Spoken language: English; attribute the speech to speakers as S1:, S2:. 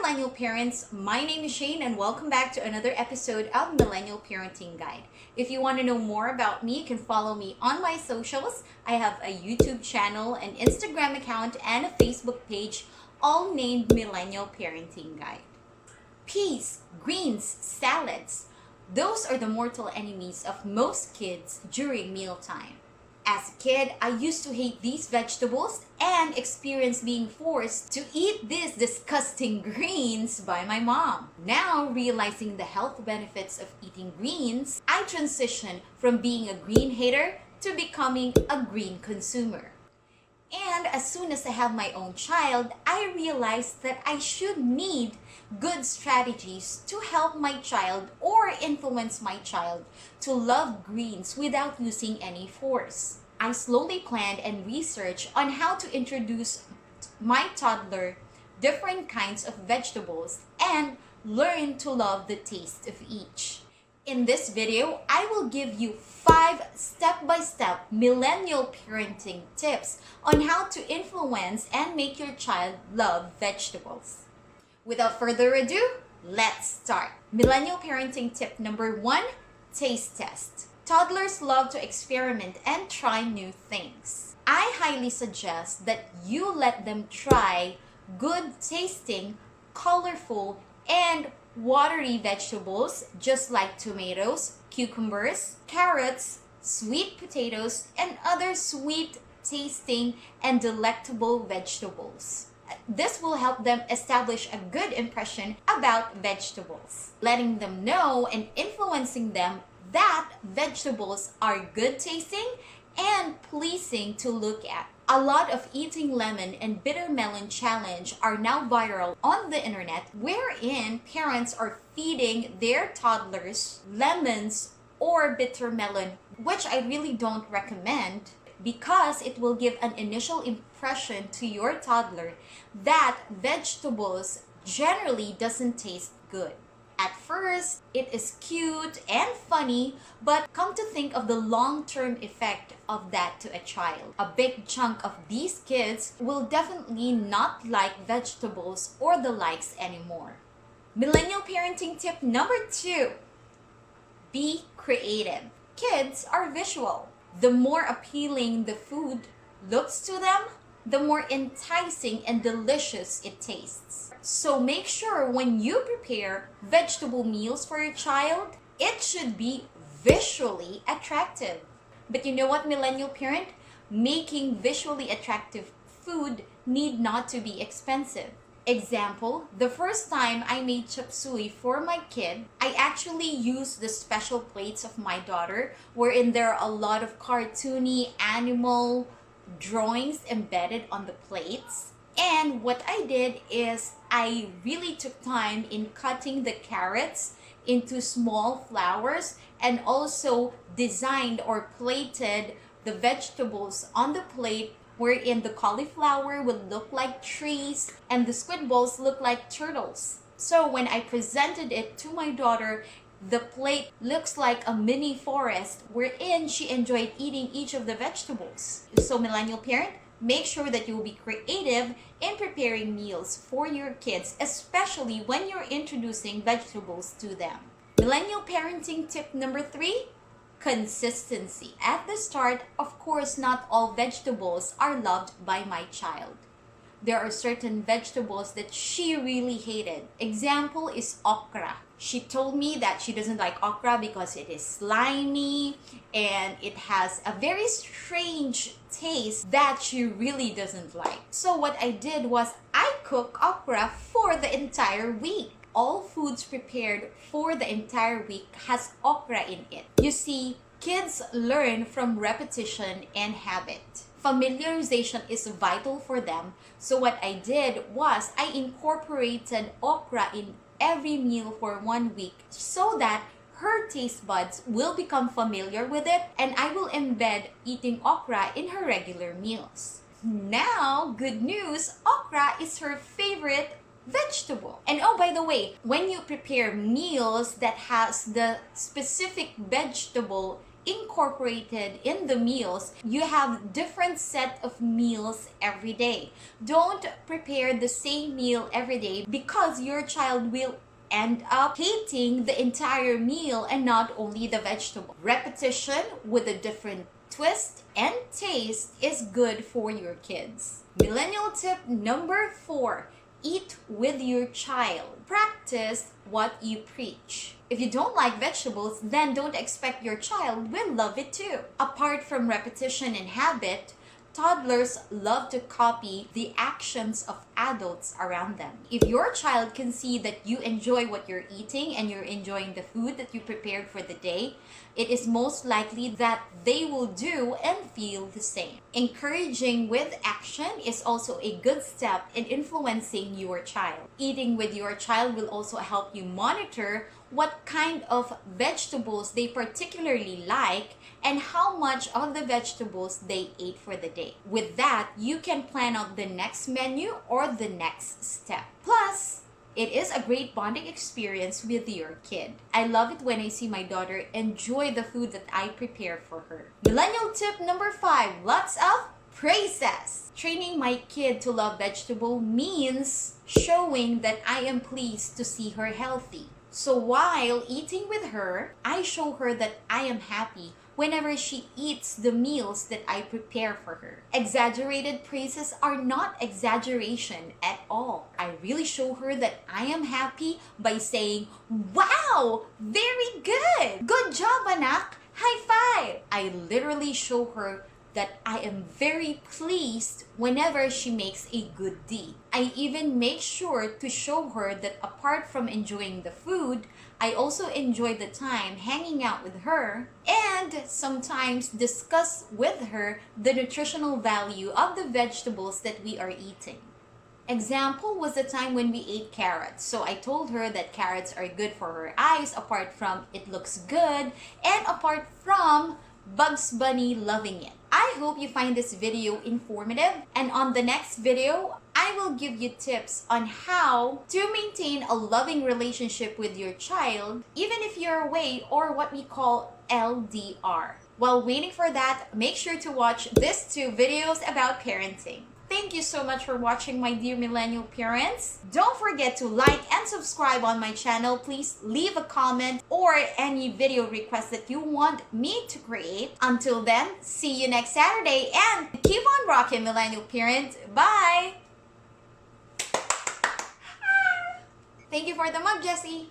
S1: Millennial Parents, my name is Shayne and welcome back to another episode of Millennial Parenting Guide. If you want to know more about me, you can follow me on my socials. I have a YouTube channel, an Instagram account, and a Facebook page, all named Millennial Parenting Guide. Peas, greens, salads, those are the mortal enemies of most kids during mealtime. As a kid, I used to hate these vegetables and experience being forced to eat these disgusting greens by my mom. Now, realizing the health benefits of eating greens, I transitioned from being a green hater to becoming a green consumer. And as soon as I have my own child, I realized that I should need good strategies to help my child or influence my child to love greens without using any force. I slowly planned and researched on how to introduce my toddler different kinds of vegetables and learn to love the taste of each. In this video, I will give you 5 step-by-step millennial parenting tips on how to influence and make your child love vegetables. Without further ado, let's start. Millennial parenting tip number 1, taste test. Toddlers love to experiment and try new things. I highly suggest that you let them try good tasting, colorful, and watery vegetables just like tomatoes, cucumbers, carrots, sweet potatoes, and other sweet tasting and delectable vegetables. This will help them establish a good impression about vegetables, letting them know and influencing them that vegetables are good tasting and pleasing to look at. A lot of eating lemon and bitter melon challenge are now viral on the internet, wherein parents are feeding their toddlers lemons or bitter melon, which I really don't recommend because it will give an initial impression to your toddler that vegetables generally doesn't taste good. At first, it is cute and funny, but come to think of the long-term effect of that to a child. A big chunk of these kids will definitely not like vegetables or the likes anymore. Millennial parenting tip number 2, be creative. Kids are visual. The more appealing the food looks to them, the more enticing and delicious it tastes. So make sure when you prepare vegetable meals for your child, it should be visually attractive. But you know what, millennial parent? Making visually attractive food need not to be expensive. Example, the first time I made chop suey for my kid, I actually used the special plates of my daughter wherein there are a lot of cartoony animal drawings embedded on the plates. And what I did is I really took time in cutting the carrots into small flowers and also designed or plated the vegetables on the plate wherein the cauliflower would look like trees and the squid balls look like turtles. So when I presented it to my daughter, the plate looks like a mini forest wherein she enjoyed eating each of the vegetables. So millennial parent, make sure that you will be creative in preparing meals for your kids, especially when you're introducing vegetables to them. Millennial parenting tip number 3, consistency. At the start, of course, not all vegetables are loved by my child. There are certain vegetables that she really hated. Example is okra. She told me that she doesn't like okra because it is slimy and it has a very strange taste that she really doesn't like. So what I did was I cooked okra for the entire week. All foods prepared for the entire week has okra in it. You see, kids learn from repetition and habit. Familiarization is vital for them. So what I did was I incorporated okra in every meal for 1 week so that her taste buds will become familiar with it and I will embed eating okra in her regular meals. Now, good news, okra is her favorite vegetable. And oh, by the way, when you prepare meals that has the specific vegetable incorporated in the meals. You have different set of meals every day. Don't prepare the same meal every day, because your child will end up hating the entire meal and not only the vegetable. Repetition with a different twist and taste is good for your kids. Millennial tip number 4. Eat with your child. Practice what you preach. If you don't like vegetables, then don't expect your child will love it too. Apart from repetition and habit, toddlers love to copy the actions of adults around them. If your child can see that you enjoy what you're eating and you're enjoying the food that you prepared for the day, it is most likely that they will do and feel the same. Encouraging with action is also a good step in influencing your child. Eating with your child will also help you monitor what kind of vegetables they particularly like and how much of the vegetables they ate for the day. With that, you can plan out the next menu or the next step. Plus, it is a great bonding experience with your kid. I love it when I see my daughter enjoy the food that I prepare for her. Millennial tip number 5, lots of praises. Training my kid to love vegetable means showing that I am pleased to see her healthy. So while eating with her, I show her that I am happy whenever she eats the meals that I prepare for her. Exaggerated praises are not exaggeration at all. I really show her that I am happy by saying, "Wow, very good! Good job, anak! High five!" I literally show her that I am very pleased whenever she makes a good deed. I even make sure to show her that apart from enjoying the food, I also enjoy the time hanging out with her and sometimes discuss with her the nutritional value of the vegetables that we are eating. Example was the time when we ate carrots. So I told her that carrots are good for her eyes, apart from it looks good, and apart from Bugs Bunny loving it. I hope you find this video informative, and on the next video, I will give you tips on how to maintain a loving relationship with your child, even if you're away, or what we call LDR. While waiting for that, make sure to watch these 2 videos about parenting. Thank you so much for watching, my dear millennial parents. Don't forget to like and subscribe on my channel. Please leave a comment or any video request that you want me to create. Until then, see you next Saturday and keep on rocking, millennial parent. Bye! Thank you for the mug, Jessie.